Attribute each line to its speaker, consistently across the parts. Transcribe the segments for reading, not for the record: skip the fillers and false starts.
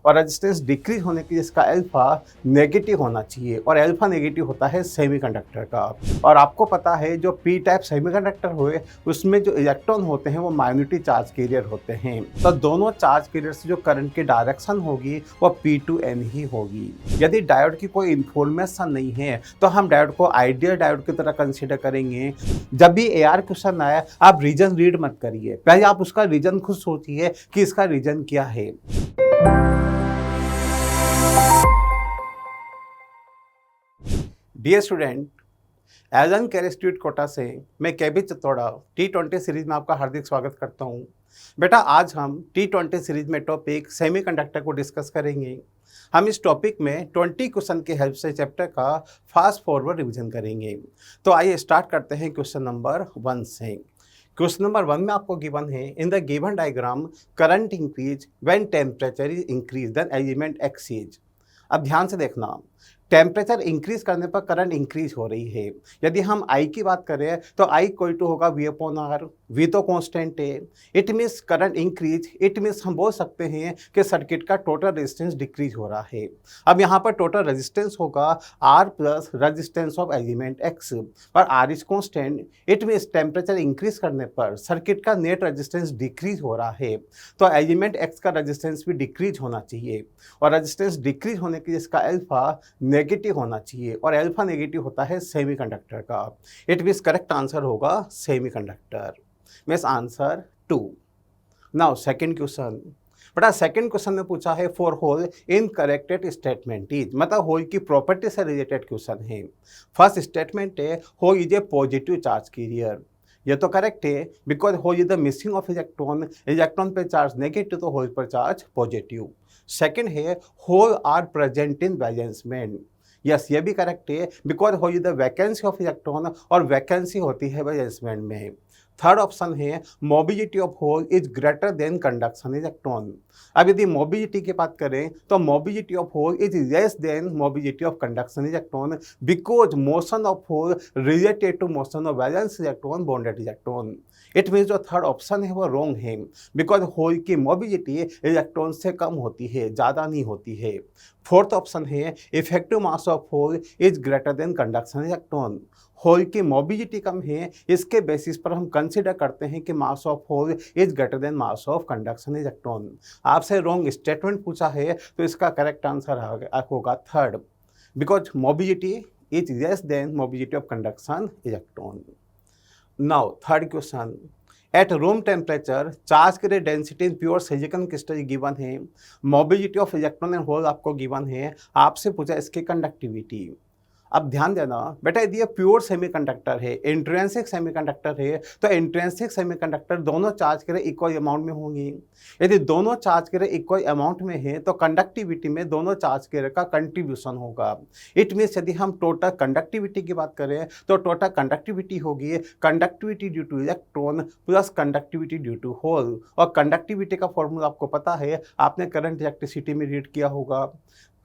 Speaker 1: और resistance decrease होने की जिसका अल्फा नेगेटिव होना चाहिए और अल्फा नेगेटिव होता है सेमीकंडक्टर का। और आपको पता है जो पी टाइप सेमीकंडक्टर हुए उसमें जो इलेक्ट्रॉन होते हैं वो माइनॉरिटी चार्ज कैरियर होते हैं। तो दोनों चार्ज कैरियर से जो करंट की डायरेक्शन होगी वो P2N ही होगी। यदि डायोड की कोई इंफॉर्मेशन नहीं है तो हम डायोड को आइडियल डायोड की तरह कंसीडर करेंगे। जब भी AR क्वेश्चन आया आप रीजन रीड मत करिए, पहले आप उसका रीजन खुद सोचिए कि इसका रीजन क्या है। Dear student, Allen career institute Kota से मैं केबी चित्तौड़ा T20 सीरीज में आपका हार्दिक स्वागत करता हूं। बेटा आज हम T20 सीरीज में टॉपिक सेमीकंडक्टर को डिस्कस करेंगे। हम इस टॉपिक में 20 क्वेश्चन की हेल्प से चैप्टर का फास्ट फॉरवर्ड रिवीजन करेंगे। तो आइए स्टार्ट करते हैं क्वेश्चन नंबर 1 से। क्वेश्चन नंबर 1 में आपको गिवन है in the given diagram current increase when temperature is increase then element axes. अब ध्यान से देखना, टेम्परेचर इंक्रीज करने पर करंट इंक्रीज हो रही है। यदि हम I की बात करें तो I इक्वल टू होगा V/R, V तो कांस्टेंट है। It means current increase, it means हम बोल सकते हैं कि सर्किट का टोटल रेजिस्टेंस डिक्रीज हो रहा है। अब यहाँ पर टोटल रेजिस्टेंस होगा R plus resistance of element X, पर R is constant. It means temperature increase करने पर सर्किट का नेट रेजिस्टेंस डिक्रीज हो रहा है, तो एलिमेंट X का रेजिस्टेंस भी डिक्रीज होना चाहिए। और रेजिस्टेंस डिक्रीज होने की जिसका अल्फा नेगेटिव होना चाहिए और अल्फा नेगेटिव होता है सेमीकंडक्टर का। इट मींस करेक्ट आंसर होगा semiconductor. Means answer 2। Now second question. बटा सेकंड क्वेश्चन में पूछा है for hole incorrected statement is, मतलब होल की प्रॉपर्टी से रिलेटेड क्वेश्चन है। फर्स्ट स्टेटमेंट है hole is a positive charge carrier. ये तो करेक्ट है because hole is the missing of electron, electron पे चार्ज नेगेटिव तो होल पर चार्ज पॉजिटिव। सेकंड है hole are present in valence band. Yes, ये भी करेक्ट है because hole is the vacancy of electron और वैकेंसी होती है वैलेंस बैंड में। थर्ड ऑप्शन है mobility of hole is greater than conduction electron. अब यदि मोबिलिटी की बात करें तो mobility of hole is less than mobility of conduction electron because motion of hole related to motion of valence electron bonded electron. It means जो third option है वो wrong है बिकॉज होल की मोबिलिटी इलेक्ट्रॉन से कम होती है, ज़्यादा नहीं होती है। फोर्थ ऑप्शन है effective mass of hole is greater than conduction electron. Hole की मोबिलिटी कम है, इसके बेसिस पर हम कंसिडर करते हैं कि mass of hole is greater than mass of conduction electron. आपसे रॉन्ग स्टेटमेंट पूछा है तो इसका करेक्ट आंसर होगा third, because mobility is less than mobility of conduction electron. Now third question, at room temperature charge के density in pure silicon crystal given है, mobility of electron and hole आपको given है, आपसे पूछा इसकी conductivity. अब ध्यान देना बेटा, यदि ये प्योर सेमीकंडक्टर है, इंट्रिंसिक सेमीकंडक्टर है, तो इंट्रिंसिक सेमीकंडक्टर दोनों चार्ज के इक्वल अमाउंट में होंगी। यदि दोनों चार्ज के इक्वल अमाउंट में है तो कंडक्टिविटी में दोनों चार्ज के का कंट्रीब्यूशन होगा। इट मीन्स यदि हम टोटल कंडक्टिविटी की बात करें तो टोटल कंडक्टिविटी होगी conductivity due to electron plus conductivity due to hole. और कंडक्टिविटी का फॉर्मूला आपको पता है, आपने करंट इलेक्ट्रिसिटी में रीड किया होगा।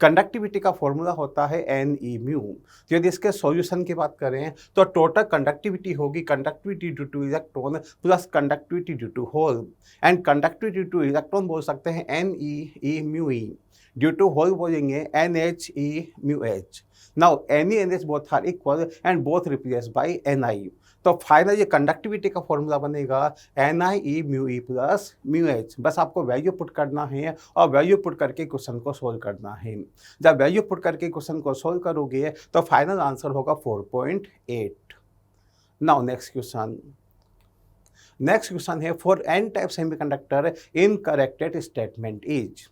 Speaker 1: कंडक्टिविटी का फॉर्मूला होता है NE/μ। तो यदि इसके सॉल्यूशन की बात करें तो टोटल कंडक्टिविटी होगी conductivity due to electron plus conductivity due to hole. And conductivity due to electron बोल सकते हैं NE/μe, ड्यू टू होल बोलेंगे NHE/μh। Now NE/NH both are equal and both replace by Ni। तो final ये conductivity का formula बनेगा NI/μe plus μh। बस आपको वैल्यू पुट करना है और वैल्यू पुट करके क्वेश्चन को सोल्व करना है। जब वैल्यू पुट करके क्वेश्चन को सोल्व करोगे तो फाइनल आंसर होगा 4.8। नाउ नेक्स्ट क्वेश्चन है for N type semiconductor incorrect statement is.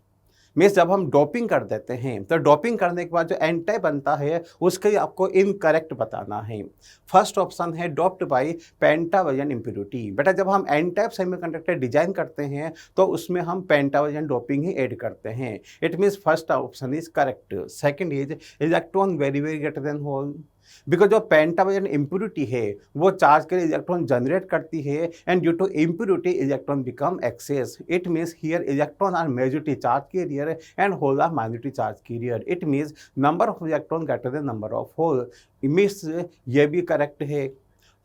Speaker 1: Means जब हम डोपिंग कर देते हैं तो डोपिंग करने के बाद जो एन टाइप बनता है उसके लिए आपको इनकरेक्ट बताना है। फर्स्ट ऑप्शन है डोप्ड बाय पेंटावजन इम्प्योरिटी। बेटा जब हम एन टाइप सेमीकंडक्टर डिजाइन करते हैं तो उसमें हम पेंटावजन डोपिंग ही ऐड करते हैं। It means first option is correct. Second is electron very very greater than hole, because जो पेंटावजन इम्प्योरिटी है वो चार्ज के लिए इलेक्ट्रॉन जनरेट करती है and due to impurity electron become excess. It means here electron are majority charge carrier and hole are minority charge carrier. It means number of electron greater than number of hole. Means ये भी correct है।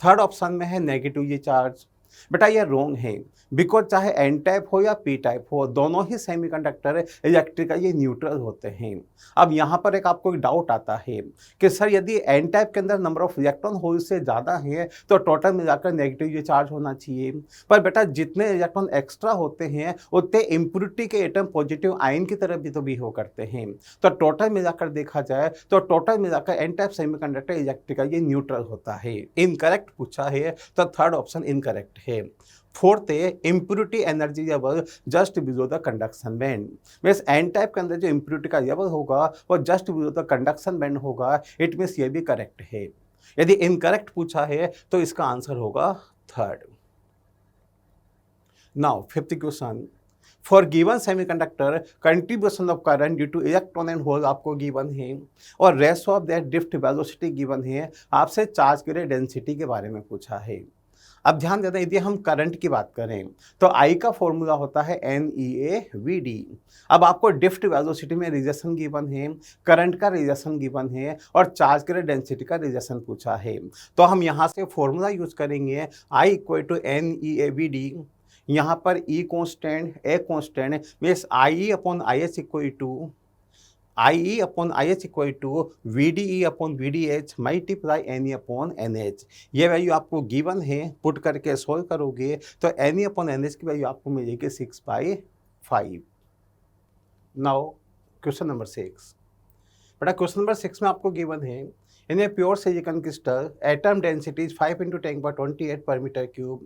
Speaker 1: Third option में है negatively charge. बेटा ये wrong है, because चाहे N type हो या पी टाइप हो, दोनों ही सेमीकंडक्टर इलेक्ट्रिकली न्यूट्रल होते हैं। अब यहाँ पर एक आपको एक डाउट आता है कि सर यदि एन टाइप के अंदर नंबर ऑफ इलेक्ट्रॉन होल से ज़्यादा है तो टोटल मिलाकर नेगेटिव ये चार्ज होना चाहिए। पर बेटा जितने इलेक्ट्रॉन एक्स्ट्रा होते हैं उतने इम्प्योरिटी के एटम पॉजिटिव आयन की तरफ भी तो बिहेव करते हैं। तो टोटल मिलाकर देखा जाए तो टोटल मिलाकर N type semiconductor electrically neutral होता है। इनकरेक्ट पूछा है तो थर्ड ऑप्शन इनकरेक्ट है। फोर्थ है impurity energy level just below the conduction band. Means N type के अंदर जो इम्प्योरिटी का लेवल होगा वो just below the conduction band होगा। इट मीन्स ये भी करेक्ट है। यदि इनकरेक्ट पूछा है तो इसका आंसर होगा third. Now fifth question, for given semiconductor contribution of current due to electron and hole आपको गिवन है और ratio of that drift velocity given है। आपसे चार्ज के डेंसिटी के बारे में पूछा है। अब ध्यान देना, यदि हम करंट की बात करें तो आई का फॉर्मूला होता है NeAVD। अब आपको ड्रिफ्ट वेलोसिटी में रिलेशन गिवन है, करंट का रिलेशन गिवन है और चार्ज के डेंसिटी का रिलेशन पूछा है। तो हम यहाँ से फॉर्मूला यूज करेंगे I इक्वल टू NeAVD। यहाँ पर E constant, A constant, means IE upon IH equal to IE upon IH equal to VDE upon VDH multiply NE upon NH। ये वैल्यू आपको गिवन है, पुट करके solve करोगे तो NE upon NH की value आपको मिलेगी 6/5। Now question number 6। बेटा क्वेश्चन नंबर 6 में आपको गिवन है in a pure silicon crystal atom density is 5 × 10⁻28 per meter cube.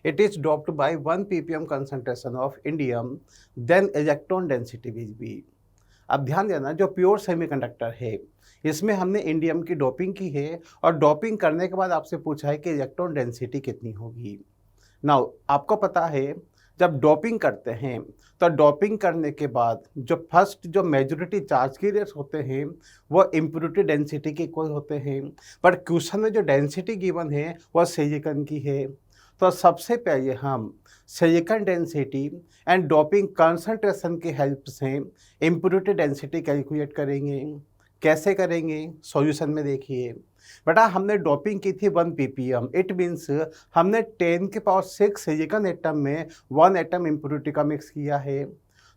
Speaker 1: It is doped by 1 ppm concentration of indium, then electron density will be। अब ध्यान देना, जो प्योर सेमीकंडक्टर है इसमें हमने इंडियम की डोपिंग की है और डोपिंग करने के बाद आपसे पूछा है कि इलेक्ट्रॉन डेंसिटी कितनी होगी। नाउ आपको पता है जब डोपिंग करते हैं तो डोपिंग करने के बाद जो फर्स्ट जो मेजॉरिटी चार्ज कैरियर्स होते हैं वो इम्प्योरिटी डेंसिटी के इक्वल होते हैं। पर क्वेश्चन में जो डेंसिटी गिवन है वह सिलिकॉन की है। तो सबसे पहले हम silicon density and doping concentration की हेल्प से इम्प्योरिटी डेंसिटी कैलकुलेट करेंगे। कैसे करेंगे सॉल्यूशन में देखिए। बेटा हमने डोपिंग की थी 1 ppm, इट मीन्स हमने 10⁶ सिलिकॉन एटम में 1 एटम इम्प्योरिटी का मिक्स किया है।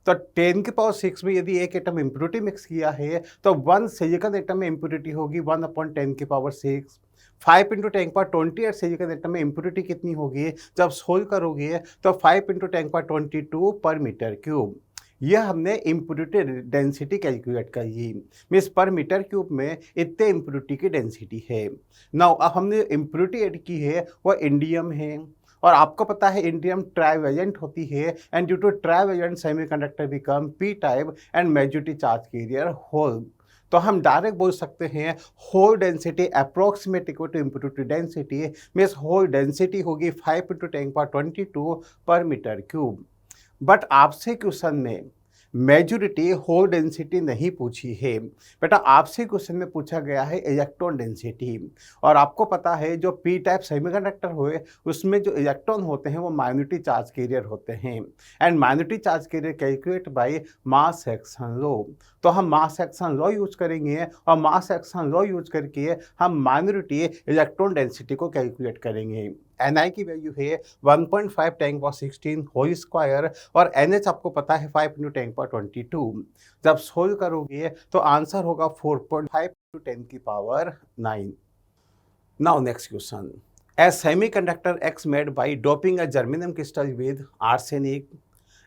Speaker 1: तो 10⁶ में यदि एक एटम इम्प्योरिटी मिक्स किया है तो 1 सिलिकॉन एटम में इम्प्योरिटी होगी 1/10⁶। 5 × 10⁻28 सिलिकॉन एटम में इम्प्योरिटी कितनी होगी जब सोल्व करोगे तो 5 × 10⁻22 पर मीटर क्यूब। यह हमने इम्प्योरिटी डेंसिटी कैलकुलेट करी, मीन्स पर मीटर क्यूब में इतने इम्प्योरिटी की डेंसिटी है। नाउ अब हमने इम्प्योरिटी ऐड की है वह इंडियम है और आपको पता है इंडियम ट्राइवेलेंट होती है and due to trivalent semiconductor become P type and majority charge carrier hole. तो हम डायरेक्ट बोल सकते हैं hole density approximate equal to impurity density, means hole density होगी 5 × 10⁻22 पर मीटर क्यूब। बट आपसे क्वेश्चन में मेजॉरिटी होल डेंसिटी नहीं पूछी है। बेटा आपसे क्वेश्चन में पूछा गया है इलेक्ट्रॉन डेंसिटी और आपको पता है जो पी टाइप सेमीकंडक्टर हुए उसमें जो इलेक्ट्रॉन होते हैं वो माइनॉरिटी चार्ज कैरियर होते हैं and minority charge career calculate by mass action law. तो हम मास एक्शन लॉ यूज करेंगे और मास एक्शन लॉ यूज करके हम माइनॉरिटी इलेक्ट्रॉन डेंसिटी को कैलकुलेट करेंगे। Ni की वैल्यू है 1.5 10⁻16 होल स्क्वायर और NH आपको पता है 5 × 10⁻22। जब सोल्व करोगे तो आंसर होगा 4.5 × 10⁹9। Now next question, a semiconductor X made by doping a germanium crystal with arsenic,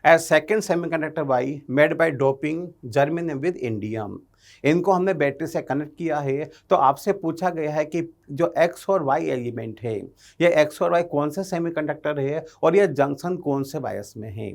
Speaker 1: a second semiconductor by made by doping germanium with indium. इनको हमने बैटरी से कनेक्ट किया है तो आपसे पूछा गया है कि जो X और Y एलिमेंट है ये X और Y कौन से सेमीकंडक्टर है और ये जंक्शन कौन से बायस में है।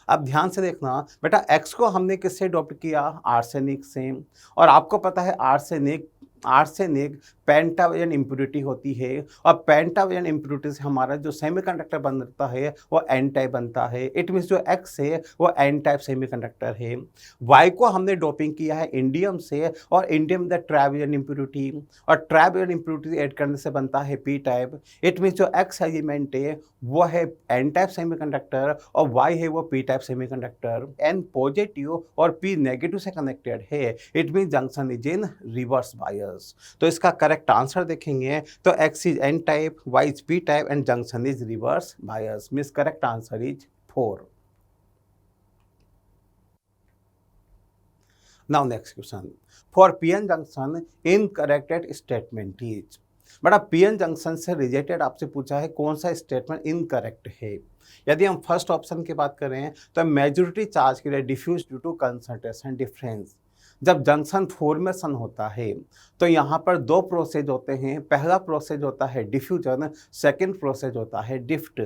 Speaker 1: अब ध्यान से देखना बेटा, X को हमने किससे डोप किया, आर्सेनिक से, और आपको पता है आर्सेनिक पेंटावेलेंट इम्प्योरिटी होती है और पेंटावेलेंट इम्प्योरिटी से हमारा जो सेमीकंडक्टर बनता है वो एन टाइप बनता है। इट मीन्स जो X है वो एन टाइप सेमीकंडक्टर है। Y को हमने डोपिंग किया है इंडियम से और इंडियम द ट्राइवेलेंट इम्प्योरिटी और ट्राइवेलेंट इम्प्योरिटी ऐड करने से बनता है पी टाइप। इट मीन्स जो X एलिमेंट है वो है एन टाइप सेमीकंडक्टर और Y है वो P type semiconductor. N positive और P नेगेटिव से कनेक्टेड है। It means junction is in reverse बायस। तो इसका करेक्ट करेक्ट आंसर देखेंगे तो X is N type, Y is P type and junction is reverse bias. Means correct answer is 4। Now next question. For PN junction, incorrect statement is। बड़ा PN junction से related आपसे पूछा है कौन सा statement incorrect है। यदि हम फर्स्ट ऑप्शन की बात करें तो मेजॉरिटी चार्ज के लिए diffuse due to concentration difference. जब जंक्शन फॉर्मेशन होता है तो यहाँ पर दो प्रोसेस होते हैं। पहला प्रोसेस होता है डिफ्यूजन, सेकंड प्रोसेस होता है डिफ्ट।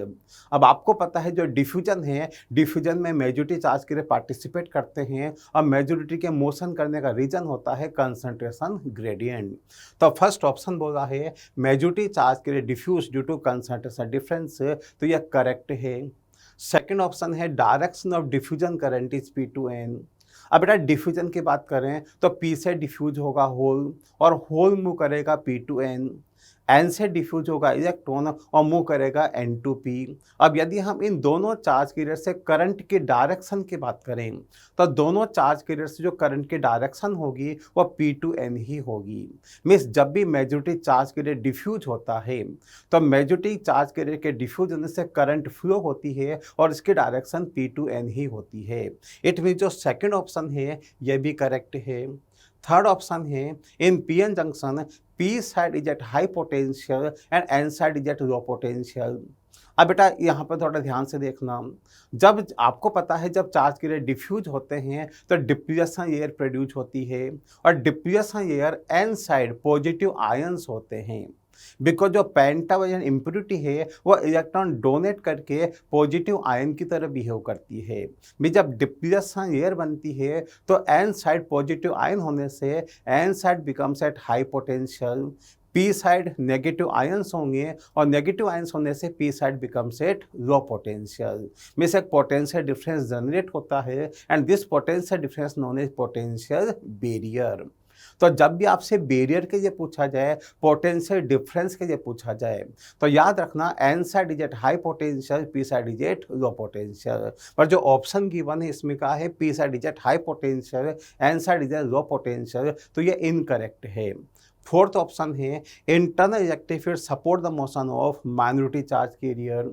Speaker 1: अब आपको पता है जो डिफ्यूजन है, डिफ्यूजन में मेजॉरिटी चार्ज के लिए पार्टिसिपेट करते हैं और मेजॉरिटी के मोशन करने का रीजन होता है कंसंट्रेशन ग्रेडियंट। तो फर्स्ट ऑप्शन बोला है मेजॉरिटी चार्ज के लिए diffuse due to concentration difference, तो यह करेक्ट है। सेकंड ऑप्शन है direction of diffusion current is P to N। अब बेटा डिफ्यूजन की बात करें तो P से डिफ्यूज होगा होल और होल मूव करेगा P टू N। N से डिफ्यूज होगा इलेक्ट्रॉन और मूव करेगा N टू P। अब यदि हम इन दोनों चार्ज कैरियर से करंट की डायरेक्शन की बात करें तो दोनों चार्ज कैरियर से जो करंट की डायरेक्शन होगी वो P टू N ही होगी। मीन्स जब भी मेजॉरिटी चार्ज कैरियर डिफ्यूज होता है तो मेजॉरिटी चार्ज कैरियर के डिफ्यूज होने से करंट फ्लो होती है और इसकी डायरेक्शन P टू N ही होती है। इट मीन्स जो सेकेंड ऑप्शन है यह भी करेक्ट है। थर्ड ऑप्शन है इन PN junction P side is eight high potential and N side is eight low potential. अब बेटा यहाँ पर थोड़ा ध्यान से देखना, जब आपको पता है जब चार्ज कैरियर डिफ्यूज होते हैं तो डिफ्यूजन एयर प्रोड्यूस होती है और diffusion air N side positive ions होते हैं। बिकॉज जो पेंटावजन इम्प्योरिटी है वो इलेक्ट्रॉन डोनेट करके पॉजिटिव आयन की तरह बिहेव करती है। भी जब डिफ्यूजन एयर बनती है तो N साइड पॉजिटिव आयन होने से N side becomes at high potential, P side negative ions होंगे और नेगेटिव आयंस होने से P side becomes at low potential. Means एक पोटेंशियल डिफरेंस जनरेट होता है and this potential difference known as potential barrier. तो जब भी आपसे बैरियर के लिए पूछा जाए, पोटेंशियल डिफरेंस के लिए पूछा जाए तो याद रखना N side is eight high potential, P side is eight low potential. पर जो ऑप्शन गिवन है इसमें कहा है P side is eight high potential, N side is eight low potential, तो ये इनकरेक्ट है। फोर्थ ऑप्शन है internal electric field support the motion of minority charge career.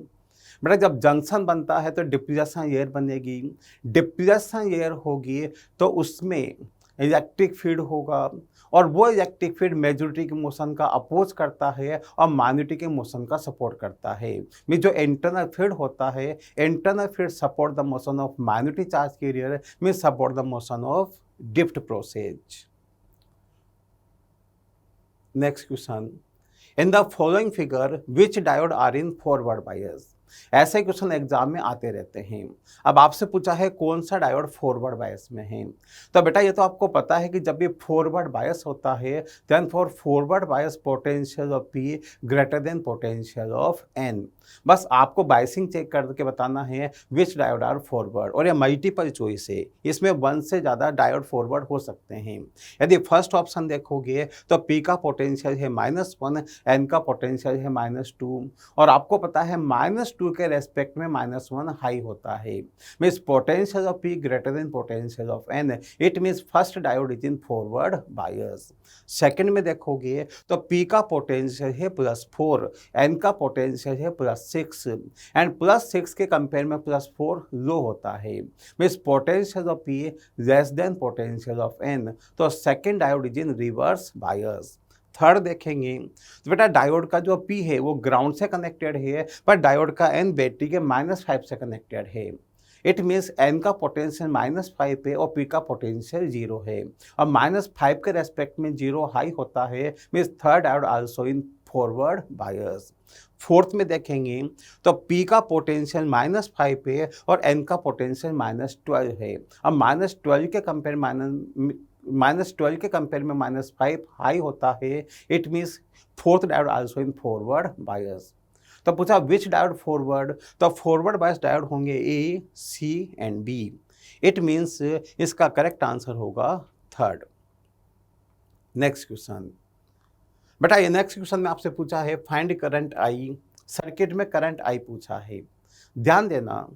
Speaker 1: बेटा जब जंक्शन बनता है तो डिफ्यूजन एयर बनेगी, डिफ्यूजन एयर होगी तो उसमें इलेक्ट्रिक फील्ड होगा और वो इलेक्ट्रिक फील्ड मेजॉरिटी के मोशन का अपोज करता है और माइनॉरिटी के मोशन का सपोर्ट करता है। मीन जो इंटरनल फील्ड होता है, internal field support the motion of minority charge carrier, mean support the motion of drift process. Next question, in the following figure which diode are in forward bias. ऐसे question exam में आते रहते हैं। अब आपसे पूछा है कौन सा डायोड फॉरवर्ड बायस में है, तो बेटा ये तो आपको पता है कि जब भी फॉरवर्ड बायस होता है then for forward bias potential of P greater than potential of N। बस आपको बायसिंग चेक करके बताना है विच डायोड आर फॉरवर्ड, और ये मल्टीपल चॉइस है, इसमें 1 से ज़्यादा डायोड फॉरवर्ड हो सकते हैं। यदि फर्स्ट ऑप्शन देखोगे तो P का पोटेंशियल है -1, N का पोटेंशियल है -2, और आपको पता है -2 के रेस्पेक्ट में -1 हाई होता है। Means potential of P greater than potential of N, it means first diode is in forward bias. Second में देखोगे तो P का पोटेंशियल है +4, N का पोटेंशियल है +6 एंड +6 के कंपेयर में +4 लो होता है। Means potential of P less than potential of N, तो second diode is in reverse bias. Third देखेंगे तो बेटा डायोड का जो P है वो ग्राउंड से कनेक्टेड है, पर डायोड का N बैटरी के -5 से कनेक्टेड है। इट मीन्स N का पोटेंशियल -5 है और P का पोटेंशियल 0 है, और -5 के रेस्पेक्ट में 0 हाई होता है। Means third diode also in forward bias. Fourth में देखेंगे तो P का पोटेंशियल -5 है और N का पोटेंशियल -12 है, और -12 के कंपेयर -12 के कंपेयर में -5 हाई होता है। It means fourth diode also in forward बायस। तो पूछा विच डायोड फॉरवर्ड, तो फॉरवर्ड बायस डायोड होंगे A, C and B। It means इसका करेक्ट आंसर होगा थर्ड। नेक्स्ट क्वेश्चन, बेटा ये नेक्स्ट क्वेश्चन में आपसे पूछा है फाइंड करंट I, सर्किट में करंट I पूछा है। ध्यान देना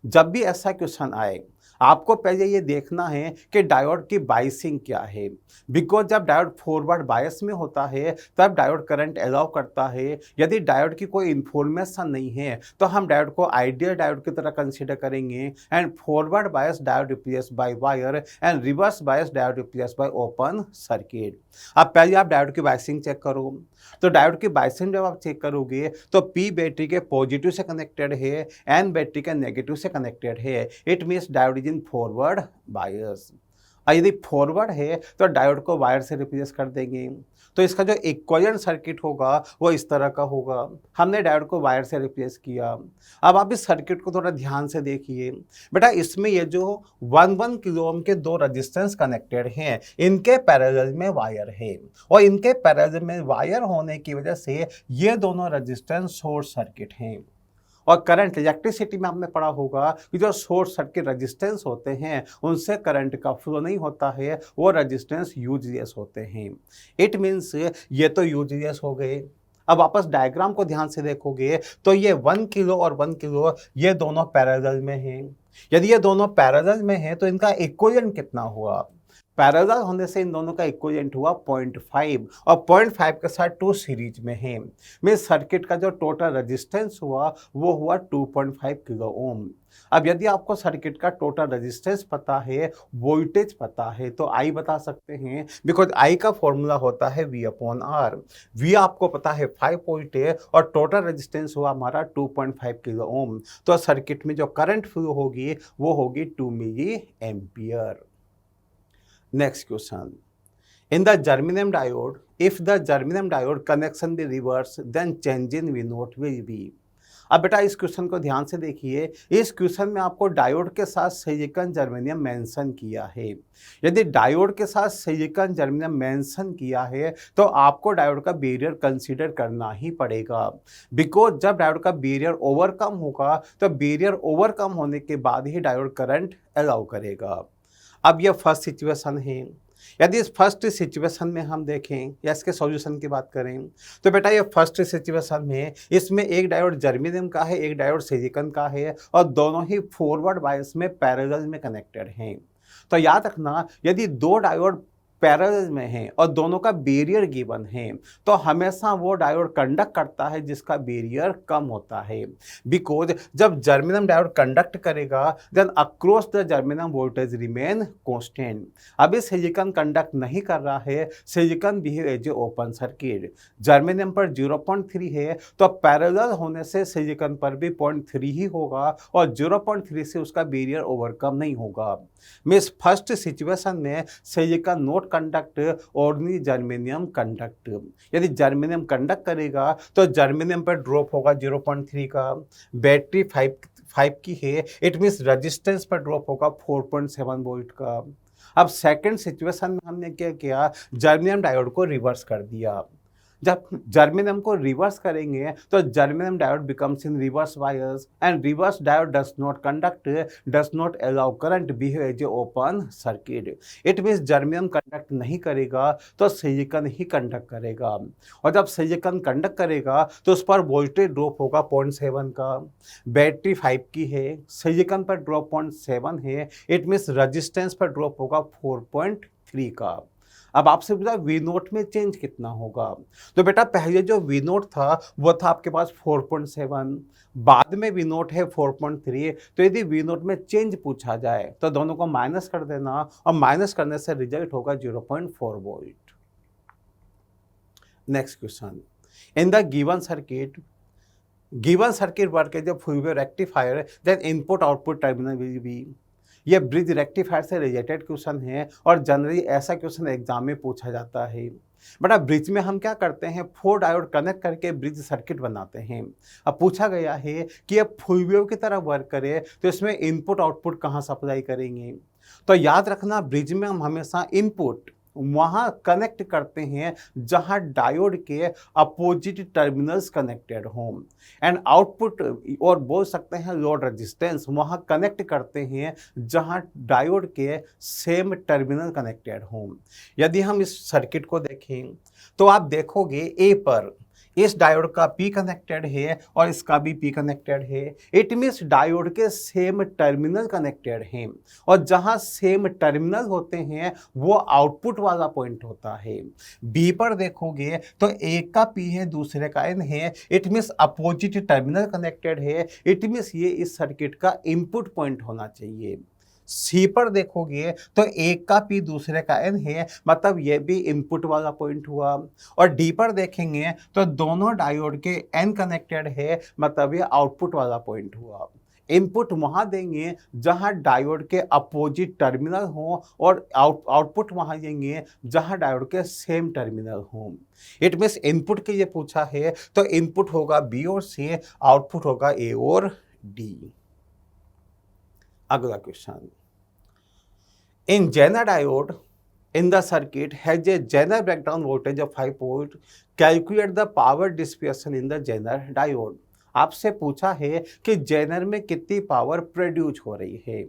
Speaker 1: जब भी ऐसा क्वेश्चन आए आपको पहले ये देखना है कि डायोड की बायसिंग क्या है, बिकॉज जब डायोड फॉरवर्ड बायस में होता है तब डायोड करंट अलाउ करता है। यदि डायोड की कोई इन्फॉर्मेशन नहीं है तो हम डायोड को आइडियल डायोड की तरह कंसीडर करेंगे and forward bias diode replace by wire and reverse bias diode replace by open circuit. अब पहले आप डायोड की बायसिंग चेक करो। तो डायोड की बायसिंग जब आप चेक करोगे तो पी बैटरी के पॉजिटिव से कनेक्टेड है, एन बैटरी के नेगेटिव से कनेक्टेड है। It means diode is in forward बायस। और यदि फॉरवर्ड है तो डायोड को वायर से रिप्लेस कर देंगे। तो इसका जो इक्विवेलेंट सर्किट होगा वो इस तरह का होगा। हमने डायोड को वायर से रिप्लेस किया। अब आप इस सर्किट को थोड़ा ध्यान से देखिए। बेटा इसमें ये जो 1 किलो ओम के दो रेजिस्टेंस कनेक्टेड हैं, इनके पैरेलल में वायर है और इनके पैरेलल में वायर होने की वजह से ये दोनों रेजिस्टेंस शॉर्ट सर्किट हैं। और करंट इलेक्ट्रिसिटी में आपने पढ़ा होगा कि जो शॉर्ट सर्किट रेजिस्टेंस होते हैं उनसे करंट का फ्लो नहीं होता है, वो रेजिस्टेंस यूजलेस होते हैं। इट मीन्स ये तो यूजलेस हो गए। अब वापस डायग्राम को ध्यान से देखोगे तो ये 1 किलो और 1 किलो ये दोनों पैरेलल में हैं। यदि ये दोनों पैरेलल में हैं तो इनका इक्विवेलेंट कितना हुआ? पैरेलल होने से इन दोनों का इक्विवेलेंट हुआ 0.5 और 0.5 के साथ 2 सीरीज में है। में सर्किट का जो टोटल रेजिस्टेंस हुआ वो हुआ 2.5 किलो ओम। अब यदि आपको सर्किट का टोटल रेजिस्टेंस पता है, वोल्टेज पता है तो आई बता सकते हैं, बिकॉज आई का फॉर्मूला होता है V/R। वी आपको पता है 5 वोल्ट है और टोटल रेजिस्टेंस हुआ हमारा 2.5 किलो ओम। तो सर्किट में जो करंट फ्लो होगी वो होगी 2 milliampere. Next question. In the germanium diode, if the germanium diode connection be reverse, then change in V naught will be. अब बेटा इस क्वेश्चन को ध्यान से देखिए। इस क्वेश्चन में आपको डायोड के साथ सिलिकॉन जर्मेनियम मेंशन किया है। यदि डायोड के साथ सिलिकॉन जर्मेनियम मेंशन किया है तो आपको डायोड का बैरियर कंसीडर करना ही पड़ेगा, बिकॉज जब डायोड का बैरियर ओवरकम होगा तो बैरियर ओवरकम होने के बाद ही डायोड करंट अलाउ करेगा। अब यह फर्स्ट सिचुएशन है। यदि इस फर्स्ट सिचुएशन में हम देखें या इसके सॉल्यूशन की बात करें तो बेटा ये फर्स्ट सिचुएशन में इसमें एक डायोड जर्मेनियम का है, एक डायोड सिलिकॉन का है और दोनों ही फॉरवर्ड बायस में पैरेलल में कनेक्टेड हैं। तो याद रखना यदि दो डायोड पैरेलल में हैं और दोनों का बैरियर गिवन है तो हमेशा वो डायोड कंडक्ट करता है जिसका बैरियर कम होता है, बिकॉज जब जर्मेनियम डायोड कंडक्ट करेगा then across the germanium voltage remain constant. अभी सिलिकॉन कंडक्ट नहीं कर रहा है, silicon behave as a open circuit. Germanium पर 0.3 है तो पैरेलल होने से सिलिकॉन पर भी 0.3 ही होगा और 0.3 से उसका बैरियर ओवरकम नहीं होगा। मींस फर्स्ट सिचुएशन में silicon not conduct, only germanium conduct. यदि जर्मेनियम कंडक्ट करेगा तो जर्मेनियम पर ड्रॉप होगा 0.3 का। बैटरी 5 की है, इट मीन्स रेजिस्टेंस पर ड्रॉप होगा 4.7 वोल्ट का। अब सेकंड सिचुएशन में हमने क्या किया, जर्मेनियम डायोड को रिवर्स कर दिया। जब जर्मेनियम को रिवर्स करेंगे तो germanium diode becomes in reverse bias and reverse diode does not conduct, does not allow current, behave as a open circuit. It means germanium conduct नहीं करेगा तो सिलिकॉन ही कंडक्ट करेगा और जब सिलिकॉन कंडक्ट करेगा तो उस पर वोल्टेज ड्रॉप होगा 0.7 का। बैटरी 5 की है, सिलिकॉन पर ड्रॉप 0.7 है, इट मीन्स रेजिस्टेंस पर ड्रॉप होगा 4.3 का। अब आपसे पूछा वी नोट में चेंज कितना होगा, तो बेटा पहले जो वी नोट था वो था आपके पास 4.7, बाद में वी नोट है 4.3। तो यदि वी नोट में चेंज पूछा जाए तो दोनों को माइनस कर देना और माइनस करने से रिजल्ट होगा 0.4 volt. Next question, in the given circuit work as a full wave rectifier then input output terminal will be. ये ब्रिज रेक्टिफायर से रिलेटेड क्वेश्चन है और जनरली ऐसा क्वेश्चन एग्जाम में पूछा जाता है। बेटा ब्रिज में हम क्या करते हैं, 4 डायोड कनेक्ट करके ब्रिज सर्किट बनाते हैं। अब पूछा गया है कि ये फुल वेव की तरह वर्क करे तो इसमें इनपुट आउटपुट कहाँ सप्लाई करेंगे। तो याद रखना ब्रिज में हम हमेशा इनपुट वहाँ कनेक्ट करते हैं जहाँ डायोड के अपोजिट टर्मिनल्स कनेक्टेड हों एंड आउटपुट और बोल सकते हैं लोड रेजिस्टेंस वहाँ कनेक्ट करते हैं जहाँ डायोड के सेम टर्मिनल कनेक्टेड हों। यदि हम इस सर्किट को देखें तो आप देखोगे ए पर इस डायोड का पी कनेक्टेड है और इसका भी पी कनेक्टेड है। इट मीन्स डायोड के सेम टर्मिनल कनेक्टेड हैं और जहां सेम टर्मिनल होते हैं वो आउटपुट वाला पॉइंट होता है। बी पर देखोगे तो एक का पी है दूसरे का एन है, it means opposite terminal connected है, इट मीन्स ये इस सर्किट का इनपुट पॉइंट होना चाहिए। सी पर देखोगे तो एक का पी दूसरे का एन है, मतलब ये भी इनपुट वाला पॉइंट हुआ। और डी पर देखेंगे तो दोनों डायोड के एन कनेक्टेड है, मतलब ये आउटपुट वाला पॉइंट हुआ। इनपुट वहां देंगे जहां डायोड के अपोजिट टर्मिनल हो और आउटपुट वहां देंगे जहां डायोड के सेम टर्मिनल हो। इट मीन्स इनपुट के लिए पूछा है तो इनपुट होगा बी और सी, आउटपुट होगा ए और डी। अगला question, in Zener diode in the circuit has a Zener breakdown voltage of 5 volt, calculate the power dissipation in the Zener diode। आपसे पूछा है कि जेनर में कितनी पावर प्रोड्यूस हो रही है।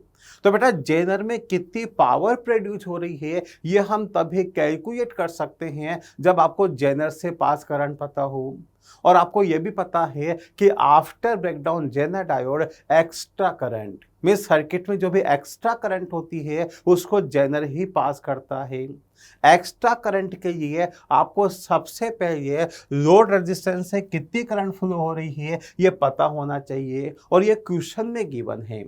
Speaker 1: तो बेटा जेनर में कितनी पावर प्रोड्यूस हो रही है ये हम तभी कैलकुलेट कर सकते हैं जब आपको जेनर से पास करंट पता हो और आपको यह भी पता है कि after breakdown Zener diode extra current में सर्किट में जो भी एक्स्ट्रा करंट होती है उसको जेनर ही पास करता है। एक्स्ट्रा करंट के लिए आपको सबसे पहले लोड रेजिस्टेंस से कितनी करंट फ्लो हो रही है ये पता होना चाहिए और ये क्वेश्चन में गिवन है।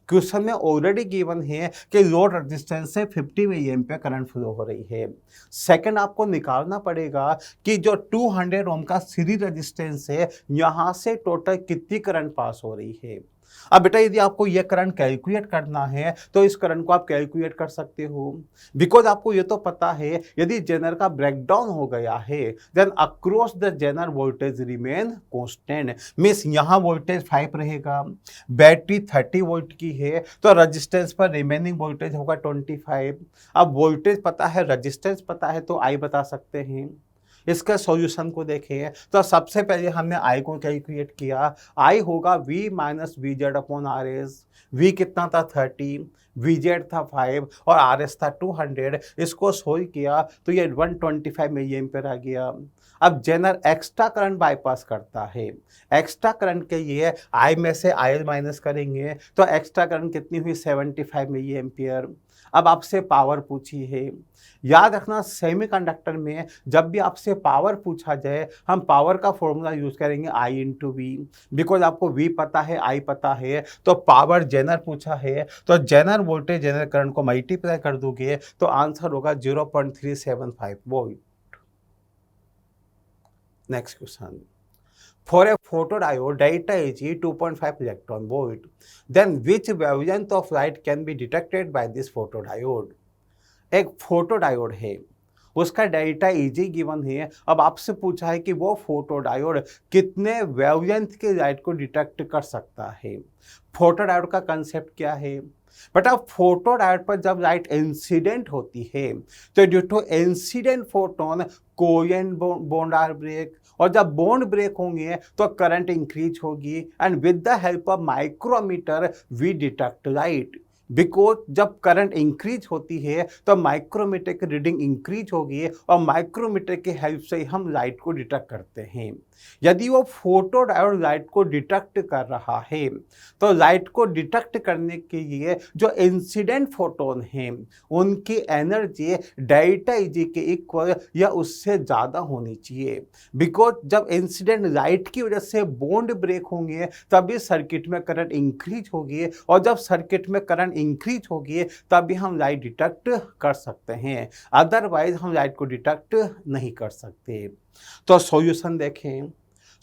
Speaker 1: क्वेश्चन में ऑलरेडी गिवन है कि लोड रेजिस्टेंस से 50 मिलीएम्पियर करंट फ्लो हो रही है। सेकंड आपको निकालना पड़ेगा कि जो 200 ओम का सीरीज रेजिस्टेंस है यहाँ से टोटल कितनी करंट पास हो रही है। अब बेटा यदि आपको यह करंट कैलकुलेट करना है तो इस करंट को आप कैलकुलेट कर सकते हो, बिकॉज आपको यह तो पता है यदि जेनर का ब्रेकडाउन हो गया है then across the Zener voltage remain constant. Means यहां वोल्टेज 5 रहेगा, बैटरी 30 वोल्ट की है तो रेजिस्टेंस पर रिमेनिंग वोल्टेज होगा 25। अब वोल्टेज पता है, रेजिस्टेंस पता है तो आई बता सकते हैं। इसका सॉल्यूशन को देखें तो सबसे पहले हमने आई को कैलकुलेट किया। आई होगा V minus V Z upon R S. V कितना था 30, वी जेड था 5 और आर एस था 200। इसको सोल्व किया तो ये 125 मिली एम्पियर आ गया। अब जेनर एक्स्ट्रा करंट बाईपास करता है, एक्स्ट्रा करंट के लिए आई में से आई माइनस करेंगे तो एक्स्ट्रा करंट कितनी हुई 75 मिली एम्पियर। अब आपसे पावर पूछी है, याद रखना सेमीकंडक्टर में जब भी आपसे पावर पूछा जाए हम पावर का फॉर्मूला यूज करेंगे I इंटू वी, बिकॉज आपको V पता है I पता है। तो पावर जेनर पूछा है तो जेनर वोल्टेज जेनर करंट को मल्टीप्लाई कर दोगे तो आंसर होगा 0.375 volt. Next question, for a photodiode delta Ag 2.5 electron volt, then which wavelength of light can be detected by this photodiode। एक फोटोडायोड है उसका डेल्टा Ag गिवन है। अब आपसे पूछा है कि वो फोटोडायोड कितने वेवलेंथ के लाइट को डिटेक्ट कर सकता है। फोटोडायोड का कंसेप्ट क्या है बेटा, फोटोडायोड पर जब लाइट इंसिडेंट होती है तो due to incident photon covalent bond are break और जब बॉन्ड ब्रेक होंगे तो करंट इंक्रीज होगी and with the help of micrometer we detect light. Because जब करंट इंक्रीज होती है तो माइक्रोमीटर की रीडिंग इंक्रीज होगी और माइक्रोमीटर की हेल्प से हम लाइट को डिटेक्ट करते हैं। यदि वो फोटोडायोड लाइट को डिटेक्ट कर रहा है तो लाइट को डिटेक्ट करने के लिए जो इंसिडेंट फोटोन हैं उनकी एनर्जी डेल्टा Ag के इक्वल या उससे ज़्यादा होनी चाहिए। बिकॉज जब इंसिडेंट लाइट की वजह से बॉन्ड ब्रेक होंगे तभी सर्किट में करंट इंक्रीज होगी और जब सर्किट में करंट इंक्रीज होगी तभी हम लाइट डिटेक्ट कर सकते हैं, अदरवाइज हम लाइट को डिटेक्ट नहीं कर सकते। तो सॉल्यूशन देखें,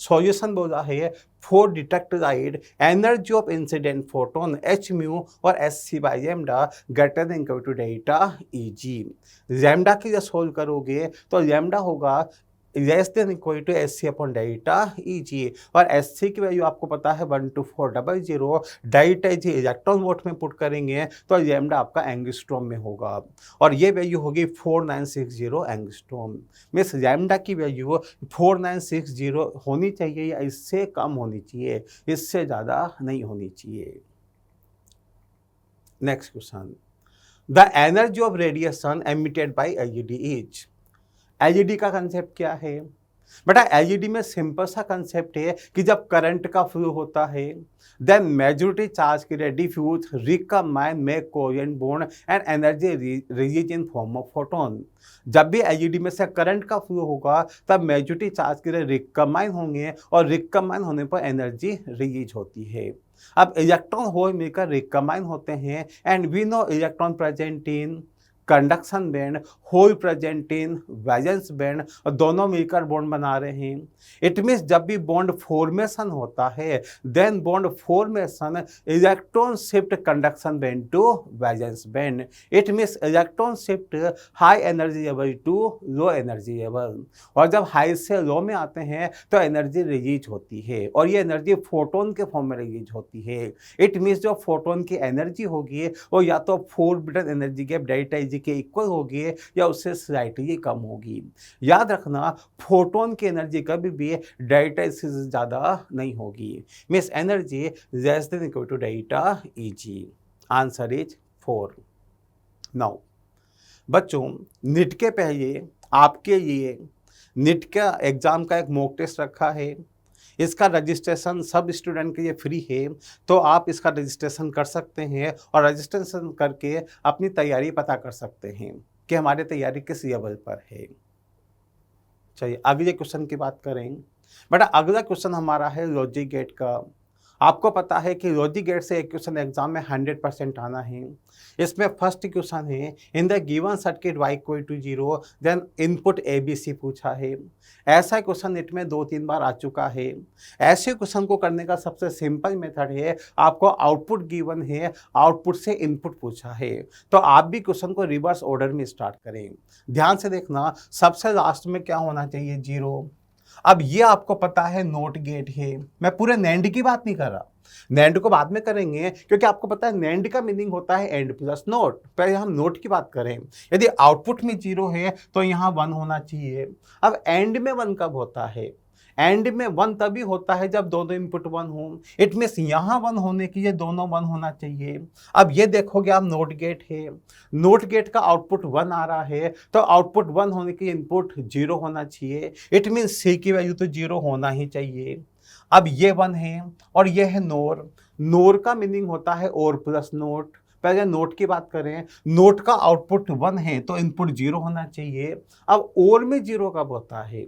Speaker 1: सॉल्यूशन बोला है for detect light energy of incident photon h mu और SC by lambda greater than equal to delta Eg। Lambda की जब सोल्व करोगे तो लैम्डा होगा less than equal to SC upon delta Eg और SC की वैल्यू आपको पता है 12400। डेल्टा Eg इलेक्ट्रॉन वोल्ट में पुट करेंगे तो लैम्डा आपका एंगस्ट्रॉम में होगा और ये वैल्यू होगी 4960 एंगस्ट्रॉम। मीन्स लैम्डा की वैल्यू 4960 होनी चाहिए या इससे कम होनी चाहिए, इससे ज़्यादा नहीं होनी चाहिए। Next question, the energy of radiation emitted by LED is. LED का कंसेप्ट क्या है, बेटा एलईडी में सिंपल सा कंसेप्ट है कि जब करंट का फ्लो होता है देन मेजॉरिटी चार्ज के diffuse recombine make covalent bond and energy release in form of photon. जब भी एलईडी में से करंट का फ्लो होगा तब मेजॉरिटी चार्ज के रिकम्बाइन होंगे और रिकम्बाइन होने पर एनर्जी रिलीज होती है। अब इलेक्ट्रॉन होल मिलकर रिकम्बाइन होते हैं and we know electron present in conduction band, hole present in valence band और दोनों मिलकर बॉन्ड बना रहे हैं। इट मीन्स जब भी बॉन्ड फॉर्मेशन होता है then bond formation electron shift conduction band to valence band. It means electron shift high energy level to low energy level, और जब हाई से लो में आते हैं तो एनर्जी रिलीज होती है और ये एनर्जी फोटोन के फॉर्म में रिलीज होती है। इट मीन्स जो फोटोन की एनर्जी होगी वो या तो 4 बिट एनर्जी गैप डेल्टा के इक्वल होगी या उससे स्लाइटली कम होगी। याद रखना फोटोन की एनर्जी कभी भी डेल्टा से ज़्यादा नहीं होगी। Means energy less than equal to delta Eg। Answer is 4। Now बच्चों नीट के पहले आपके लिए नीट का एग्जाम का एक मॉक टेस्ट रखा है। इसका रजिस्ट्रेशन सब स्टूडेंट के लिए फ्री है, तो आप इसका रजिस्ट्रेशन कर सकते हैं और रजिस्ट्रेशन करके अपनी तैयारी पता कर सकते हैं कि हमारी तैयारी किस लेवल पर है। चलिए अगले क्वेश्चन की बात करें। बेटा अगला क्वेश्चन हमारा है लॉजिक गेट का। आपको पता है कि लॉजिक गेट से एक क्वेश्चन एग्जाम में 100% आना है। इसमें फर्स्ट क्वेश्चन है in the given circuit y equal to 0 then input ABC पूछा है। ऐसा क्वेश्चन नेट में 2-3 बार आ चुका है। ऐसे क्वेश्चन को करने का सबसे सिंपल मेथड है, आपको आउटपुट गिवन है, आउटपुट से इनपुट पूछा है, तो आप भी क्वेश्चन को रिवर्स ऑर्डर में स्टार्ट करें। ध्यान से देखना, सबसे लास्ट में क्या होना चाहिए 0। अब ये आपको पता है नोट गेट है, मैं पूरे नैंड की बात नहीं कर रहा, नैंड को बाद में करेंगे क्योंकि आपको पता है नैंड का मीनिंग होता है एंड प्लस नोट। पहले हम नोट की बात करें, यदि आउटपुट में 0 है तो यहाँ 1 होना चाहिए। अब एंड में 1 कब होता है? एंड में 1 तभी होता है जब दोनों इनपुट 1 हो। इट मीन्स यहाँ 1 होने के लिए दोनों 1 होना चाहिए। अब ये देखोगे आप नोट गेट है, नोट गेट का आउटपुट 1 आ रहा है तो आउटपुट 1 होने के इनपुट 0 होना चाहिए। इट मीन्स सी की वैल्यू तो 0 होना ही चाहिए। अब ये 1 है और ये है नोर। नोर का मीनिंग होता है और प्लस नोट। पहले नोट की बात करें, नोट का आउटपुट 1 है तो इनपुट 0 होना चाहिए। अब और में 0 कब होता है?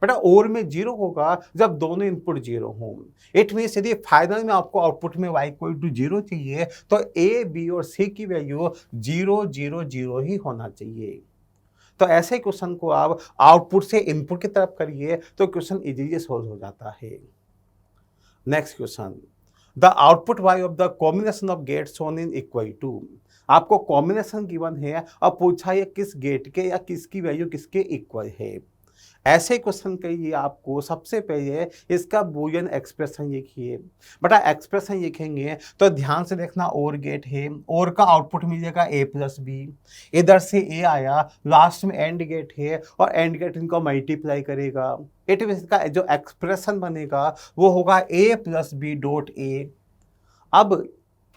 Speaker 1: बेटा और में 0 होगा जब दोनों इनपुट 0 हों। इट मीन्स यदि फाइनल में आपको आउटपुट में y इक्वल टू 0 चाहिए तो A, B और C की वैल्यू 0, 0, 0 ही होना चाहिए। तो ऐसे क्वेश्चन को आप आउटपुट से इनपुट की तरफ करिए तो क्वेश्चन इजीली सोल्व हो जाता है। Next question, the output y of the combination of gate shown in equal to. आपको कॉम्बिनेशन गिवन है और पूछा है किस गेट के या किसकी वैल्यू किसके इक्वल है। ऐसे क्वेश्चन के लिए आपको सबसे पहले इसका बूलियन एक्सप्रेशन लिखिए। बेटा एक्सप्रेशन लिखेंगे तो ध्यान से देखना, और गेट है, और का आउटपुट मिलेगा A प्लस बी, इधर से A आया, लास्ट में एंड गेट है और एंड गेट इनको मल्टीप्लाई करेगा। इट मीन्स इसका जो एक्सप्रेशन बनेगा वो होगा A plus B dot A। अब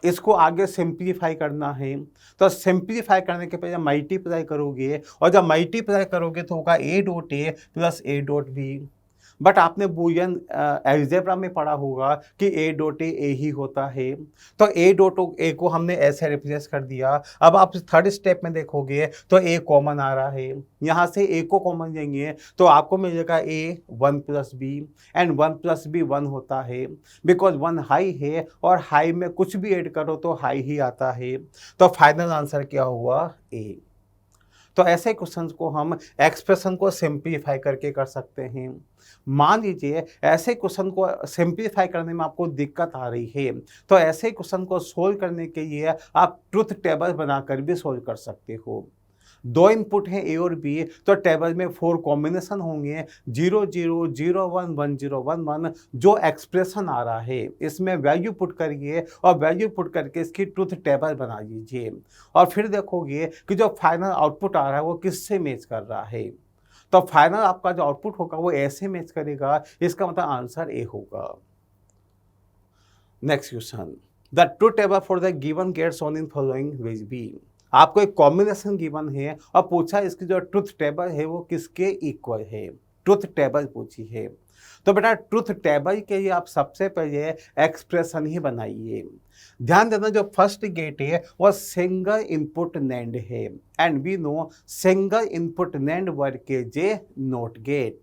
Speaker 1: इसको आगे सिंप्लीफाई करना है तो सिंप्लीफाई करने के पहले मल्टीप्लाई करोगे और जब मल्टीप्लाई करोगे तो होगा A dot A plus A dot B। But आपने बूलियन एल्जेब्रा में पढ़ा होगा कि A डॉट A ही होता है, तो A डॉट A को हमने ऐसे रिप्लेस कर दिया। अब आप थर्ड स्टेप में देखोगे तो A कॉमन आ रहा है, यहाँ से A को कॉमन लेंगे तो आपको मिलेगा A 1 plus B and 1 plus B 1 होता है बिकॉज 1 हाई है और हाई में कुछ भी ऐड करो तो हाई ही आता है। तो फाइनल आंसर क्या हुआ? A। तो ऐसे क्वेश्चंस को हम एक्सप्रेशन को सिंप्लीफाई करके कर सकते हैं। मान लीजिए ऐसे क्वेश्चन को सिंप्लीफाई करने में आपको दिक्कत आ रही है तो ऐसे क्वेश्चन को सोल्व करने के लिए आप ट्रुथ टेबल बनाकर भी सोल्व कर सकते हो। 2 इनपुट हैं A और B तो टेबल में 4 कॉम्बिनेशन होंगे 0, 0, 0, 1, 1, 0, 1, 1। जो एक्सप्रेशन आ रहा है इसमें वैल्यू पुट करिए और वैल्यू पुट करके इसकी ट्रुथ टेबल बना लीजिए और फिर देखोगे कि जो फाइनल आउटपुट आ रहा है वो किससे मैच कर रहा है। तो फाइनल आपका जो आउटपुट होगा वो ऐसे मैच करेगा, इसका मतलब आंसर A होगा। Next question, the truth table for the given gate shown in following will be. आपको एक कॉम्बिनेशन गिवन है और पूछा इसकी जो ट्रुथ टेबल है वो किसके इक्वल है। ट्रुथ टेबल पूछी है। तो बेटा ट्रुथ टेबल के लिए आप सबसे पहले एक्सप्रेशन ही बनाइए। ध्यान देना जो फर्स्ट गेट है वो सिंगल इनपुट नैंड है and we know single input NAND work is a NOT gate.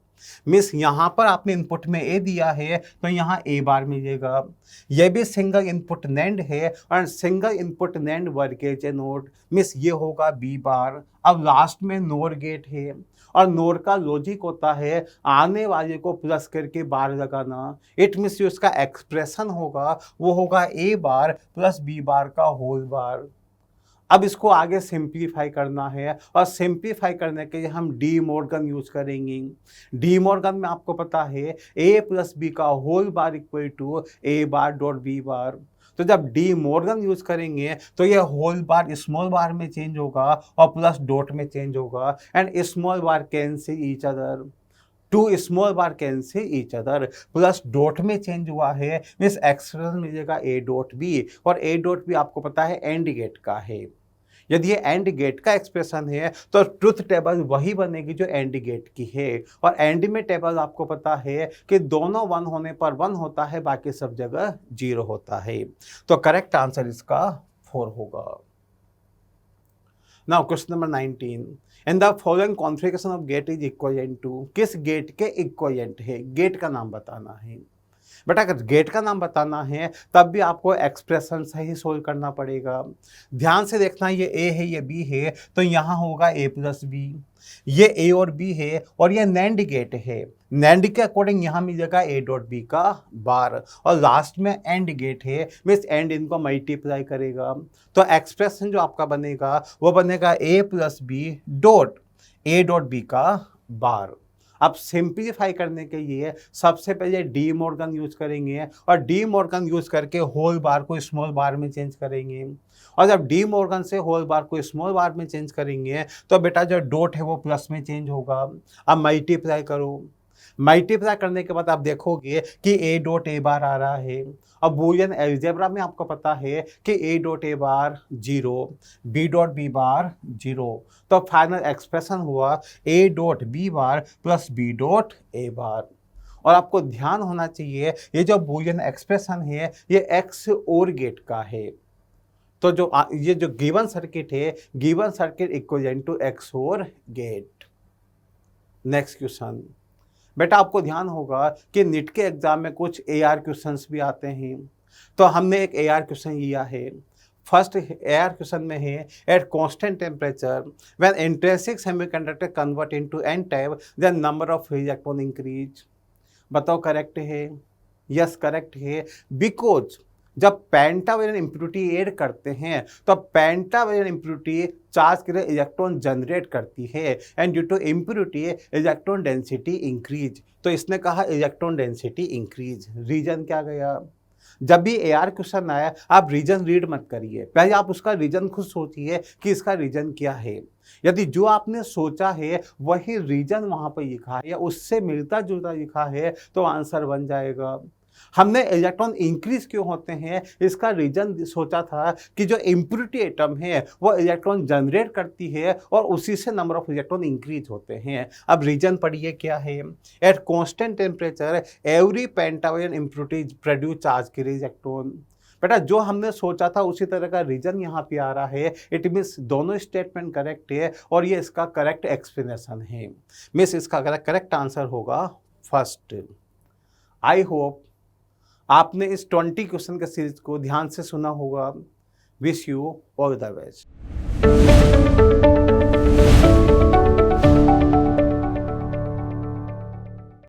Speaker 1: Miss यहाँ पर आपने इनपुट में ए दिया है तो यहाँ ए बार मिलेगा। यह भी सिंगल इनपुट नैंड है और single input NAND work is A note, miss ये होगा बी बार। अब लास्ट में नोर गेट है और नोर का लॉजिक होता है आने वाले को प्लस करके बार लगाना। इट मीन्स जो इसका एक्सप्रेशन होगा वो होगा ए बार प्लस बी बार का होल बार। अब इसको आगे सिंप्लीफाई करना है और सिंप्लीफाई करने के लिए हम डी मॉर्गन यूज करेंगे। डी मॉर्गन में आपको पता है ए प्लस बी का whole bar equal to A bar dot B bar. तो जब डी मॉर्गन यूज करेंगे तो ये होल बार स्मॉल बार में चेंज होगा और प्लस डॉट में चेंज होगा and small bar cancel each other. Two small bar cancel each other plus dot में चेंज हुआ है मीन्स एक्सप्रेशन मिलेगा ए डॉट बी और ए डॉट बी आपको पता है एंड गेट का है। यदि ये एंड गेट का एक्सप्रेशन है तो ट्रुथ टेबल वही बनेगी जो एंड गेट की है और एंड में टेबल आपको पता है कि दोनों 1 होने पर 1 होता है, बाकी सब जगह 0 होता है। तो करेक्ट आंसर इसका 4 होगा। Now question number 19, in the following configuration of gate is equivalent to, किस गेट के इक्विवेलेंट है, गेट का नाम बताना है। बेटा अगर गेट का नाम बताना है तब भी आपको एक्सप्रेशन से ही सोल्व करना पड़ेगा। ध्यान से देखना ये ए है ये बी है तो यहाँ होगा ए प्लस बी, ये ए और बी है और ये नैंड गेट है। नैंड के अकॉर्डिंग यहाँ मिलेगा ए डॉट बी का बार और लास्ट में एंड गेट है मीन्स एंड इनको मल्टीप्लाई करेगा। तो एक्सप्रेशन जो आपका बनेगा वो बनेगा A plus B dot A dot B का बार। अब सिंप्लीफाई करने के लिए सबसे पहले डी मॉर्गन यूज करेंगे और डी मॉर्गन यूज करके होल बार को स्मॉल बार में चेंज करेंगे और जब डी मॉर्गन से होल बार को स्मॉल बार में चेंज करेंगे तो बेटा जो डॉट है वो प्लस में चेंज होगा। अब मल्टीप्लाई करो, मल्टीप्लाई करने के बाद आप देखोगे कि ए डॉट ए बार आ रहा है। अब बूलियन अलजेब्रा में आपको पता है कि A dot A bar 0, B dot B bar 0, तो फाइनल एक्सप्रेशन हुआ A dot B bar plus B dot A bar. और आपको ध्यान होना चाहिए ये जो बूलियन एक्सप्रेशन है ये एक्स और गेट का है। तो जो ये जो गिवन सर्किट है, given circuit equivalent to X OR gate. Next question, बेटा आपको ध्यान होगा कि नीट के एग्जाम में कुछ AR क्वेश्चंस भी आते हैं। तो हमने एक AR क्वेश्चन लिया है। फर्स्ट AR क्वेश्चन में है at constant temperature when intrinsic semiconductor convert into N type then number of electron increase. बताओ करेक्ट है? यस करेक्ट है, बिकॉज जब पेंटावैलेंट इम्प्योरिटी ऐड करते हैं तो पेंटावैलेंट इम्प्योरिटी चार्ज के लिए इलेक्ट्रॉन जनरेट करती है and due to impurity electron density increase. तो इसने कहा इलेक्ट्रॉन डेंसिटी इंक्रीज। रीजन क्या गया? जब भी AR क्वेश्चन आया आप रीजन रीड मत करिए, पहले आप उसका रीजन खुद सोचिए कि इसका रीजन क्या है। यदि जो आपने सोचा है वही रीजन वहाँ पर लिखा है या उससे मिलता जुलता लिखा है तो आंसर बन जाएगा। हमने इलेक्ट्रॉन इंक्रीज क्यों होते हैं इसका रीजन सोचा था कि जो इम्प्योरिटी एटम है वो इलेक्ट्रॉन जनरेट करती है और उसी से नंबर ऑफ इलेक्ट्रॉन इंक्रीज होते हैं। अब रीजन पढ़िए क्या है, at constant temperature every pentavalent impurity produce charge के इलेक्ट्रॉन। बेटा जो हमने सोचा था उसी तरह का रीजन यहाँ पे आ रहा है। इट मीन्स दोनों स्टेटमेंट करेक्ट है और ये इसका करेक्ट एक्सप्लेनेशन है। मीन्स इसका करेक्ट आंसर होगा फर्स्ट। आई होप आपने इस 20 क्वेश्चन के सीरीज को ध्यान से सुना होगा। Wish you all the best.